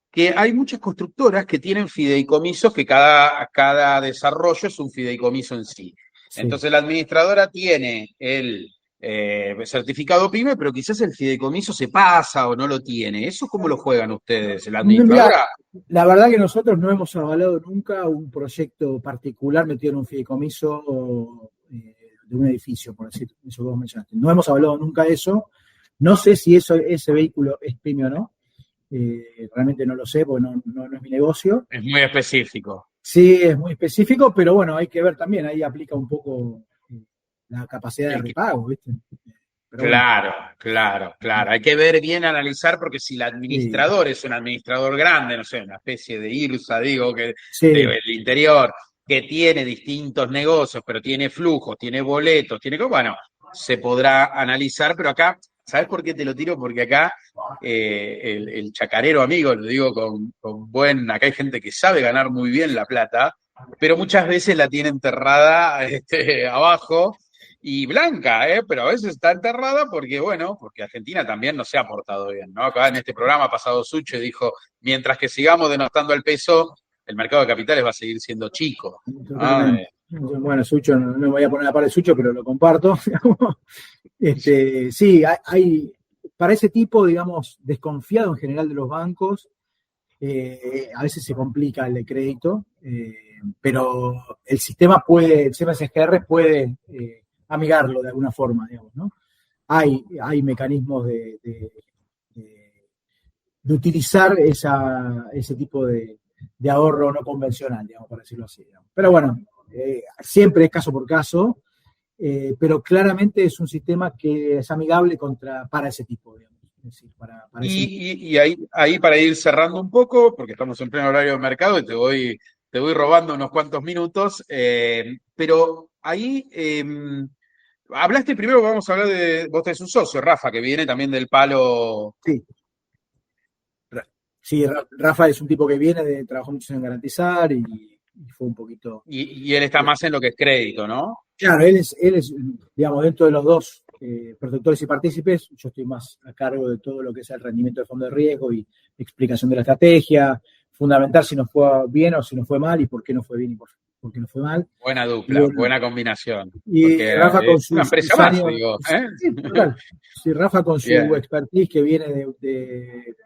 que hay muchas constructoras que tienen fideicomisos, que cada desarrollo es un fideicomiso en sí. Entonces la administradora tiene el certificado PYME, pero quizás el fideicomiso se pasa o no lo tiene. ¿Eso cómo lo juegan ustedes, la administradora? La verdad que nosotros no hemos avalado nunca un proyecto particular metido en un fideicomiso de un edificio, por decir eso que vos mencionaste. No hemos avalado nunca eso. No sé si ese vehículo es PYME o no. Realmente no lo sé porque no es mi negocio. Es muy específico. Sí, es muy específico, pero bueno, hay que ver también, ahí aplica un poco la capacidad de repago, ¿viste? Pero claro. Hay que ver bien, analizar, porque si el administrador es un administrador grande, no sé, una especie de IRSA, digo, que del interior, que tiene distintos negocios, pero tiene flujos, tiene boletos, bueno, se podrá analizar, pero acá, ¿sabes por qué te lo tiro? Porque acá el chacarero amigo, lo digo con acá hay gente que sabe ganar muy bien la plata, pero muchas veces la tiene enterrada abajo y blanca, pero a veces está enterrada porque Argentina también no se ha portado bien, ¿no? Acá en este programa ha pasado Sucho y dijo, mientras que sigamos denostando el peso, el mercado de capitales va a seguir siendo chico. Bueno, Sucho, no me voy a poner a la par de Sucho, pero lo comparto. Sí, hay para ese tipo, digamos, desconfiado en general de los bancos, a veces se complica el de crédito, pero el sistema SGR puede amigarlo de alguna forma, digamos, ¿no? Hay mecanismos de utilizar ese tipo de ahorro no convencional, digamos, para decirlo así, digamos. Pero bueno, siempre es caso por caso, pero claramente es un sistema que es amigable para ese tipo, digamos. Es decir, y ahí para ir cerrando un poco, porque estamos en pleno horario de mercado y te voy robando unos cuantos minutos, pero ahí hablaste primero, vamos a hablar vos tenés un socio, Rafa, que viene también del palo. Sí, Rafa es un tipo que trabajó muchos años en Garantizar y fue un poquito... Y él está más en lo que es crédito, ¿no? Claro, él es digamos, dentro de los dos protectores y partícipes, yo estoy más a cargo de todo lo que es el rendimiento de fondo de riesgo y explicación de la estrategia, fundamental si nos fue bien o si nos fue mal y por qué no fue bien y por qué no fue mal. Buena dupla, buena combinación. Y Rafa con su... Una empresa más, digo. Sí, total. Sí, Rafa con su expertise que viene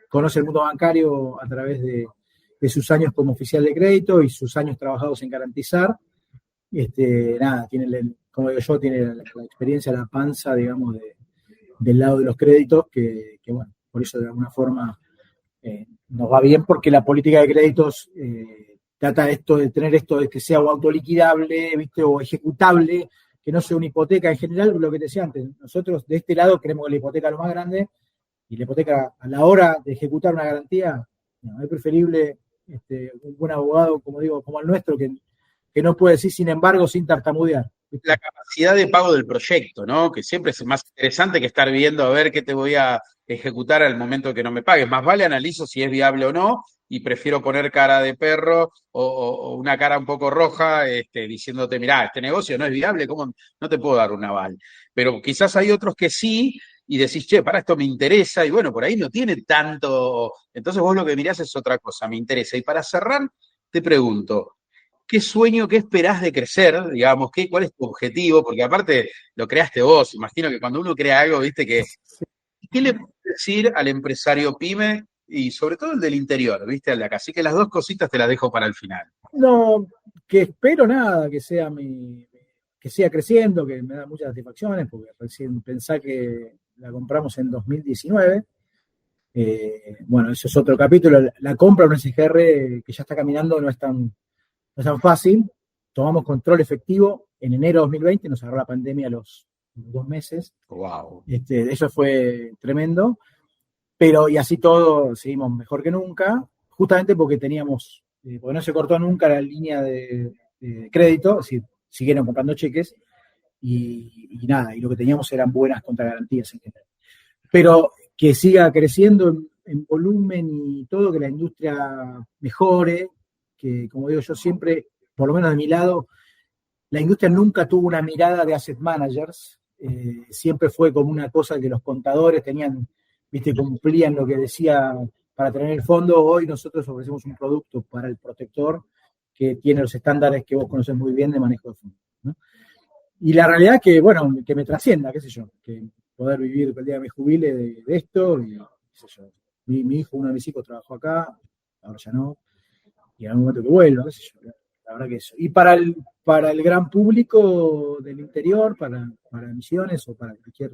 conoce el mundo bancario a través de sus años como oficial de crédito y sus años trabajados en Garantizar. Tiene, como digo yo, tiene la experiencia, la panza, digamos, del lado de los créditos, que bueno, por eso de alguna forma nos va bien, porque la política de créditos trata de tener esto de que sea autoliquidable, ¿viste? O ejecutable, que no sea una hipoteca. En general, lo que te decía antes, nosotros de este lado queremos que la hipoteca es lo más grande, y la hipoteca a la hora de ejecutar una garantía, es preferible un buen abogado, como digo, como el nuestro, que no puede decir sin embargo sin tartamudear. La capacidad de pago del proyecto, ¿no? Que siempre es más interesante que estar viendo a ver qué te voy a ejecutar al momento que no me pagues. Más vale analizo si es viable o no y prefiero poner cara de perro o una cara un poco roja diciéndote, mirá, este negocio no es viable, ¿cómo no te puedo dar un aval? Pero quizás hay otros que sí y decís, che, para esto me interesa, y bueno, por ahí no tiene tanto, entonces vos lo que mirás es otra cosa, me interesa. Y para cerrar, te pregunto, ¿qué sueño, qué esperás de crecer? Digamos, ¿cuál es tu objetivo? Porque aparte lo creaste vos, imagino que cuando uno crea algo, viste que, ¿qué le puedes decir al empresario pyme y sobre todo el del interior, viste, al de acá? Así que las dos cositas te las dejo para el final. No, que espero nada, que siga creciendo, que me da muchas satisfacciones, porque recién pensá que la compramos en 2019. Bueno, eso es otro capítulo. La compra de un SGR que ya está caminando no es tan fácil. Tomamos control efectivo en enero de 2020, nos agarró la pandemia a los 2 meses. Wow. Eso fue tremendo. Pero y así todo, seguimos mejor que nunca, justamente porque porque no se cortó nunca la línea de crédito, es decir, siguieron comprando cheques y nada, y lo que teníamos eran buenas contragarantías en general. Pero que siga creciendo en volumen y todo, que la industria mejore, que como digo yo siempre, por lo menos de mi lado, la industria nunca tuvo una mirada de asset managers, siempre fue como una cosa que los contadores tenían, viste, cumplían lo que decía para tener el fondo. Hoy nosotros ofrecemos un producto para el protector que tiene los estándares que vos conocés muy bien de manejo de fondos, ¿no? Y la realidad es que, bueno, que me trascienda, qué sé yo, que poder vivir el día que me jubile de esto, y qué sé yo. Mi hijo, uno de mis hijos trabajó acá, ahora ya no, y en algún momento que vuelva, qué sé yo, la verdad que eso. Y para el gran público del interior, para Misiones o para cualquier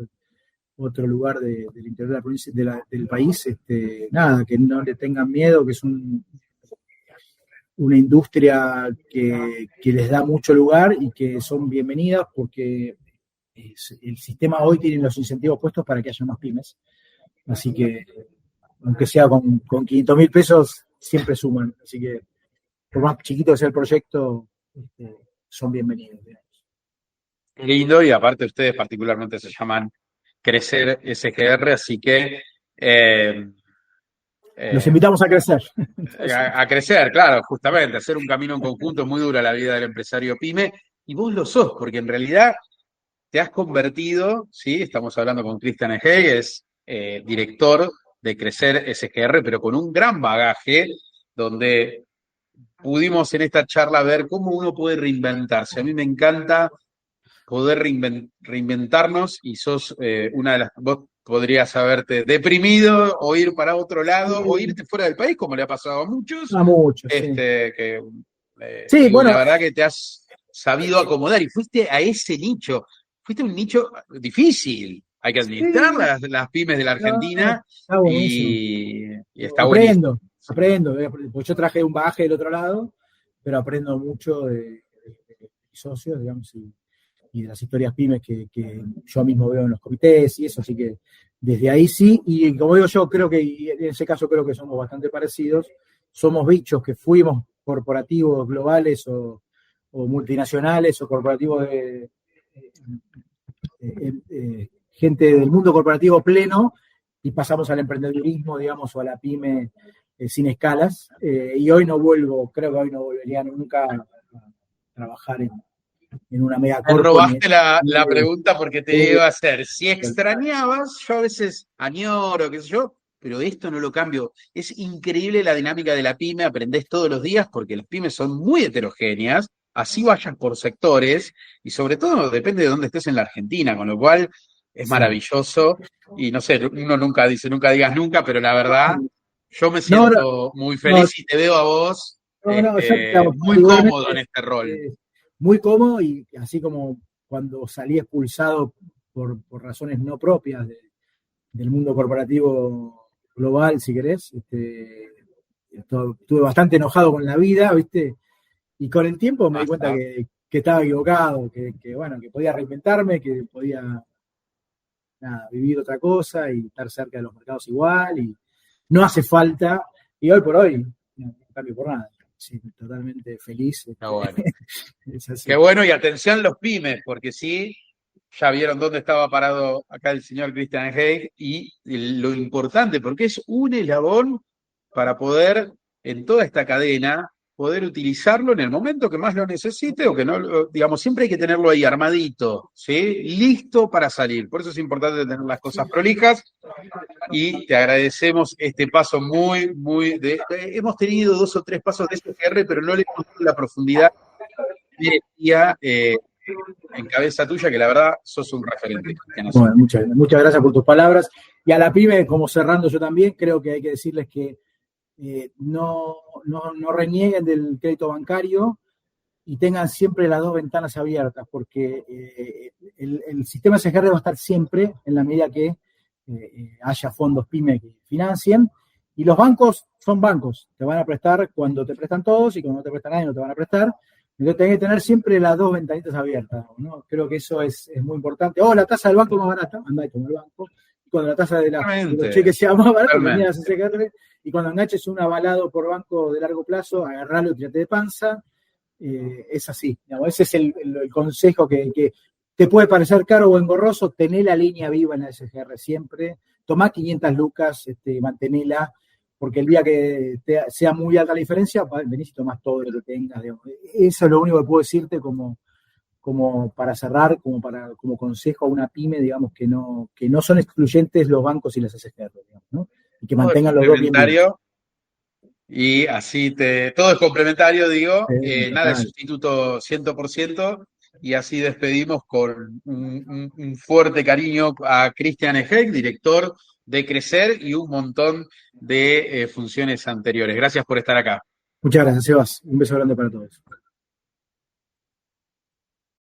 otro lugar del interior de la provincia, del país, nada, que no le tengan miedo, que es una industria que les da mucho lugar y que son bienvenidas porque el sistema hoy tiene los incentivos puestos para que haya más pymes. Así que, aunque sea con 500.000 pesos, siempre suman. Así que, por más chiquito que sea el proyecto, son bienvenidos. Qué lindo, y aparte ustedes particularmente se llaman Crecer SGR, así que los invitamos a crecer. a crecer, claro, justamente, hacer un camino en conjunto. Es muy dura la vida del empresario pyme, y vos lo sos, porque en realidad te has convertido, ¿sí? Estamos hablando con Christian Egey, es director de Crecer SGR, pero con un gran bagaje, donde pudimos en esta charla ver cómo uno puede reinventarse. A mí me encanta poder reinventarnos, y sos una de las... Vos podrías haberte deprimido o ir para otro lado o irte fuera del país, como le ha pasado a muchos. A muchos, Sí, bueno, la verdad que te has sabido acomodar y fuiste a ese nicho. Fuiste a un nicho difícil. Hay que administrar las pymes de la Argentina, y está buenísimo. Aprendo, porque yo traje un bagaje del otro lado, pero aprendo mucho de mis socios, digamos, y de las historias pymes que yo mismo veo en los comités y eso, así que desde ahí sí, y como digo yo, creo que, y en ese caso creo que somos bastante parecidos, somos bichos que fuimos corporativos globales o multinacionales o corporativos de gente del mundo corporativo pleno, y pasamos al emprendedurismo, digamos, o a la pyme sin escalas, y hoy no volvería nunca a trabajar en una mega corpo. Me robaste la pregunta, porque te iba a hacer, si extrañabas, yo a veces añoro, qué sé yo, pero esto no lo cambio. Es increíble la dinámica de la pyme, aprendés todos los días, porque las pymes son muy heterogéneas, así vayas por sectores, y sobre todo depende de dónde estés en la Argentina, con lo cual es maravilloso, y no sé, uno nunca digas nunca, pero la verdad, yo me siento muy feliz y te veo a vos muy cómodo en este rol. Muy cómodo, y así como cuando salí expulsado por razones no propias del mundo corporativo global, si querés, estuve bastante enojado con la vida, ¿viste? Y con el tiempo me di cuenta que estaba equivocado, que bueno, que podía reinventarme, que podía vivir otra cosa y estar cerca de los mercados igual, y no hace falta, y hoy por hoy no cambio por nada. Sí, totalmente feliz. Qué bueno. Qué bueno, y atención los pymes, porque sí, ya vieron dónde estaba parado acá el señor Christian Egey, y lo importante, porque es un eslabón para poder, en toda esta cadena, poder utilizarlo en el momento que más lo necesite o que no, digamos, siempre hay que tenerlo ahí armadito, ¿sí? Listo para salir. Por eso es importante tener las cosas prolijas y te agradecemos este paso hemos tenido 2 o 3 pasos de SGR, pero no le hemos dado la profundidad que merecía en cabeza tuya, que la verdad sos un referente. Bueno, muchas gracias por tus palabras. Y a la pyme, como cerrando yo también, creo que hay que decirles que no renieguen del crédito bancario y tengan siempre las 2 ventanas abiertas, porque el sistema SGR va a estar siempre en la medida que haya fondos pyme que financien, y los bancos son bancos, te van a prestar cuando te prestan todos y cuando no te prestan nadie no te van a prestar. Entonces tenés que tener siempre las 2 ventanitas abiertas, ¿no? Creo que eso es muy importante. La tasa del banco es más barata, andá y toma el banco. Y cuando la tasa de los cheques sea más barata, venía a SGR. Y cuando enganches un avalado por banco de largo plazo, agarralo y tirate de panza. Es así, digamos, ese es el consejo que te puede parecer caro o engorroso. Tené la línea viva en la SGR siempre. Tomá 500 lucas, mantenela, porque el día que sea muy alta la diferencia, venís y tomás todo lo que tengas. Digamos. Eso es lo único que puedo decirte como para cerrar, como consejo a una pyme, digamos, que no son excluyentes los bancos y las SGR, digamos, ¿no? Y que mantengan los dos bien vivos. Y así todo es complementario, digo, nada es Total. sustituto 100%, y así despedimos con un fuerte cariño a Christian Ehek, director de Crecer, y un montón de funciones anteriores. Gracias por estar acá. Muchas gracias, Sebas. Un beso grande para todos.